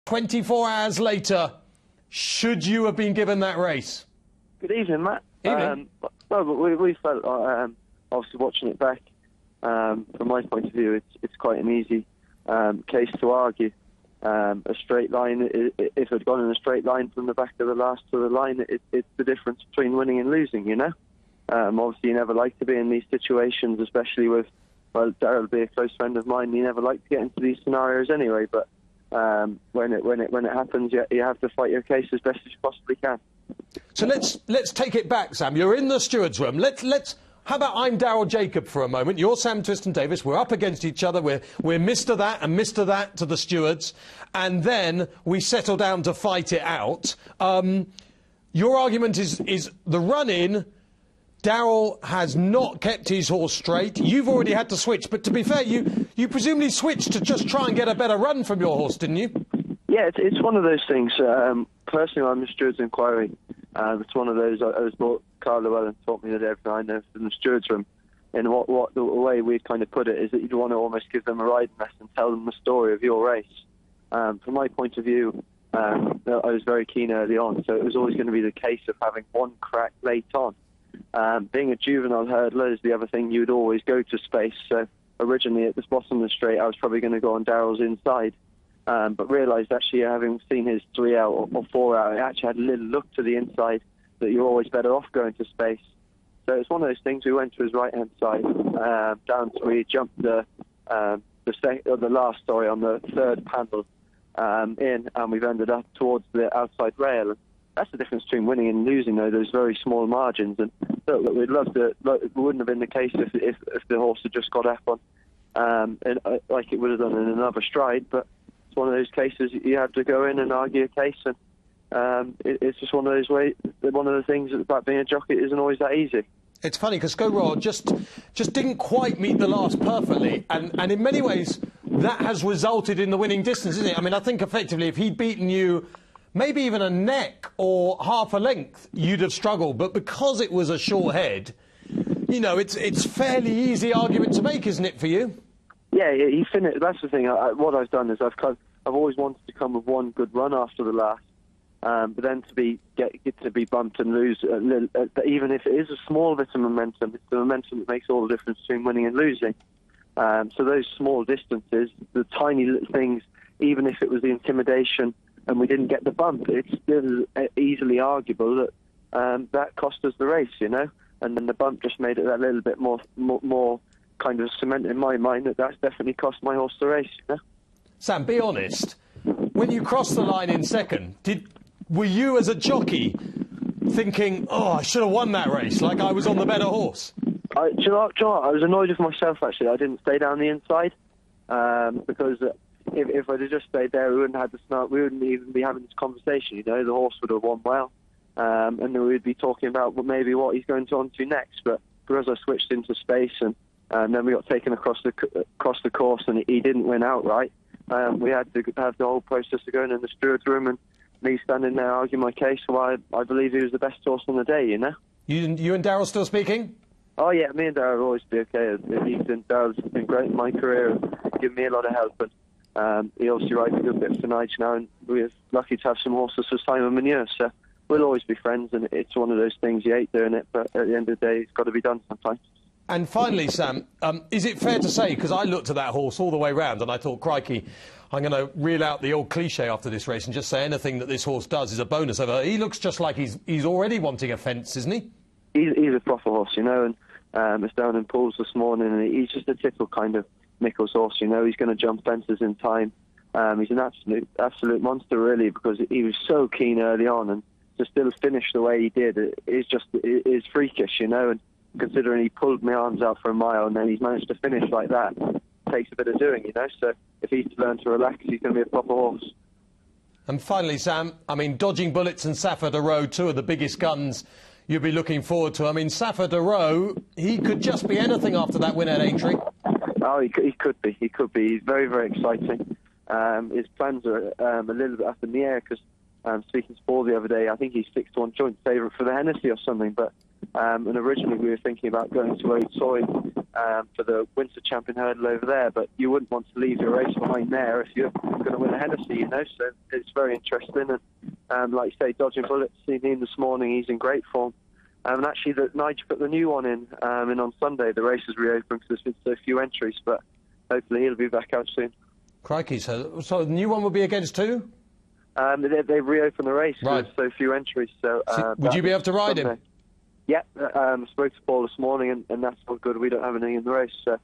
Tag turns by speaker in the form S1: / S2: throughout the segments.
S1: 24 hours later, should you have been given that race?
S2: Good evening, Matt.
S1: Evening.
S2: But we felt, obviously watching it back, from my point of view, it's quite an easy case to argue. A straight line, if it had gone in a straight line from the back of the last to the line, it's the difference between winning and losing, you know? Obviously, you never like to be in these situations, especially with, well, Darryl be a close friend of mine. You never like to get into these scenarios anyway, but when it happens, you have to fight your case as best as you possibly can.
S1: So let's take it back, Sam. You're in the steward's room. How about I'm Darryl Jacob for a moment? You're Sam Twiston Davies. We're up against each other. We're Mr. That and Mr. That to the stewards, and then we settle down to fight it out. Your argument is the run-in. Darryl has not kept his horse straight. You've already had to switch, but to be fair, you presumably switched to just try and get a better run from your horse, didn't you? Yeah,
S2: it's one of those things. Personally, I'm the steward's inquiry. It's one of those. I was brought. Carl Llewellyn taught me that everything I know from the steward's room. And what the way we kind of put it is that you'd want to almost give them a riding lesson, tell them the story of your race. From my point of view, I was very keen early on, so it was always going to be the case of having one crack late on. Being a juvenile hurdler is the other thing. You would always go to space. So originally at the bottom of the straight, I was probably going to go on Darryl's inside. But realised actually, having seen his 3 out or 4 out, it actually had a little look to the inside that you're always better off going to space. So it's one of those things. We went to his right-hand side, down to we jumped the last on the third panel in, and we've ended up towards the outside rail. And that's the difference between winning and losing, though, those very small margins. And look, we'd love to. It wouldn't have been the case if the horse had just got up on, like it would have done in another stride, but one of those cases you have to go in and argue a case, and it's just one of those ways. One of the things about being a jockey isn't always that easy.
S1: It's funny because Go just didn't quite meet the last perfectly, and in many ways that has resulted in the winning distance, isn't it? I mean, I think effectively if he'd beaten you maybe even a neck or half a length, you'd have struggled. But because it was a short head, you know, it's fairly easy argument to make, isn't it, for you?
S2: Yeah, he finished. That's the thing. What I've done is I've always wanted to come with one good run after the last, but then get to be bumped and lose a little, even if it is a small bit of momentum, it's the momentum that makes all the difference between winning and losing. So those small distances, the tiny little things, even if it was the intimidation and we didn't get the bump, it's still easily arguable that that cost us the race, you know. And then the bump just made it that little bit more kind of cement in my mind that's definitely cost my horse the race, you know?
S1: Sam, be honest. When you crossed the line in second, were you as a jockey thinking, oh, I should have won that race, like I was on the better horse?
S2: Do you know what? I was annoyed with myself, actually. I didn't stay down the inside because if I'd have just stayed there, we wouldn't even be having this conversation, you know? The horse would have won well, and then we'd be talking about maybe what he's going on to next. But because I switched into space and then we got taken across the course, and he didn't win outright. We had to have the whole process of going in the steward's room and me standing there arguing my case why I believe he was the best horse on the day, you know.
S1: You and Darryl still speaking?
S2: Oh, yeah, me and Darryl will always be okay. Darryl's been great in my career and given me a lot of help. And he obviously rides a good bit for Nige now, and we're lucky to have some horses for Simon Manure, so we'll always be friends, and it's one of those things, you hate doing it, but at the end of the day, it's got to be done sometimes.
S1: And finally, Sam, is it fair to say, because I looked at that horse all the way round and I thought, crikey, I'm going to reel out the old cliche after this race and just say anything that this horse does is a bonus. He looks just like he's already wanting a fence, isn't he? He's
S2: a proper horse, you know, and it's down in pools this morning, and he's just a typical kind of Nichols horse, you know. He's going to jump fences in time. He's an absolute monster, really, because he was so keen early on, and to still finish the way he did is freakish, you know. And considering he pulled my arms out for a mile and then he's managed to finish like that, takes a bit of doing, you know. So if he's to learn to relax, he's going to be a proper horse. And finally, Sam, I mean, Dodging Bullets and Safford a Row, two of the biggest guns you'll be looking forward to. I mean, Safford a Row, he could just be anything after that win at Aintree. Oh, he could be. He could be. He's very, very exciting. His plans are a little bit up in the air because, speaking to Paul the other day, I think he's 6-1 joint favourite for the Hennessy or something. But and originally we were thinking about going to Old Soy for the Winter Champion hurdle over there, but you wouldn't want to leave your race behind there if you're going to win a Hennessy, you know, so it's very interesting. And like you say, Dodging Bullets, seen him this morning, he's in great form. And actually, Nigel put the new one in on Sunday. The race is reopened because there's been so few entries, but hopefully he'll be back out soon.
S1: Crikey, so the new one will be against who?
S2: They've reopened the race
S1: right.
S2: There's so few entries. So
S1: would you be able to ride him?
S2: Yeah, I spoke to Paul this morning, and that's all good. We don't have anything in the race, so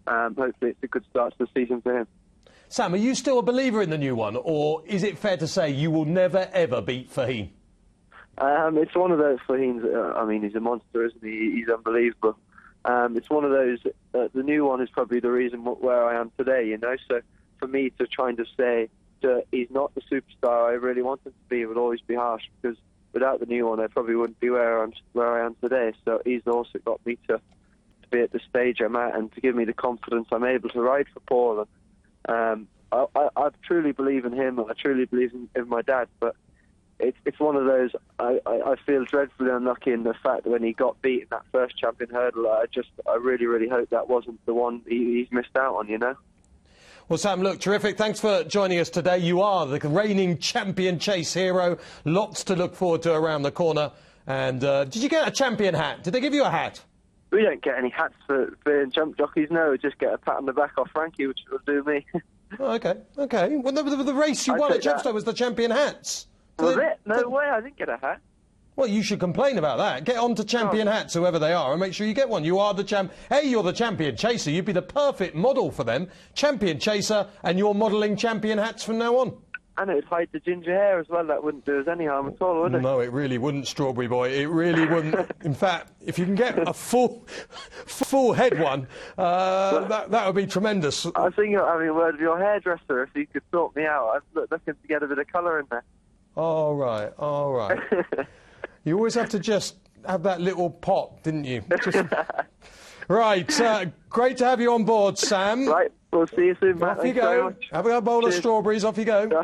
S2: hopefully it's a good start to the season for him.
S1: Sam, are you still a believer in the new one, or is it fair to say you will never, ever beat Faheen?
S2: It's one of those Faheen's. I mean, he's a monster, isn't he? He's unbelievable. It's one of those. The new one is probably the reason where I am today, you know. So for me to try and say that he's not the superstar I really want him to be would always be harsh, because without the new one, I probably wouldn't be where I am today. So he's also got me to be at the stage I'm at, and to give me the confidence I'm able to ride for Paul. And I truly believe in him, and I truly believe in my dad. But it's one of those. I feel dreadfully unlucky in the fact that when he got beat in that first champion hurdle, I really, really hope that wasn't the one he's missed out on, you know.
S1: Well, Sam, look, terrific. Thanks for joining us today. You are the reigning champion chase hero. Lots to look forward to around the corner. And did you get a champion hat? Did they give you a hat?
S2: We don't get any hats for being jump jockeys, no. We just get a pat on the back off Frankie, which will do me.
S1: Oh, OK. Well, the race you won at Chepstow was the champion hats.
S2: Was it? No way, I didn't get a hat.
S1: Well, you should complain about that. Get on to champion hats, whoever they are, and make sure you get one. You are the you're the champion chaser. You'd be the perfect model for them. Champion chaser, and you're modelling champion hats from now on. And
S2: it would hide the ginger hair as well. That wouldn't do us any harm at all, would it?
S1: No, it really wouldn't, Strawberry Boy. It really wouldn't. In fact, if you can get a full head one, that would be tremendous.
S2: I was thinking of having a word with your hairdresser if you could sort me out. I'm looking to get a bit of colour in there.
S1: All right. You always have to just have that little pot, didn't you? Right, great to have you on board, Sam.
S2: Right, we'll see you soon, Matt.
S1: Off you go. Have a bowl of strawberries, off you go.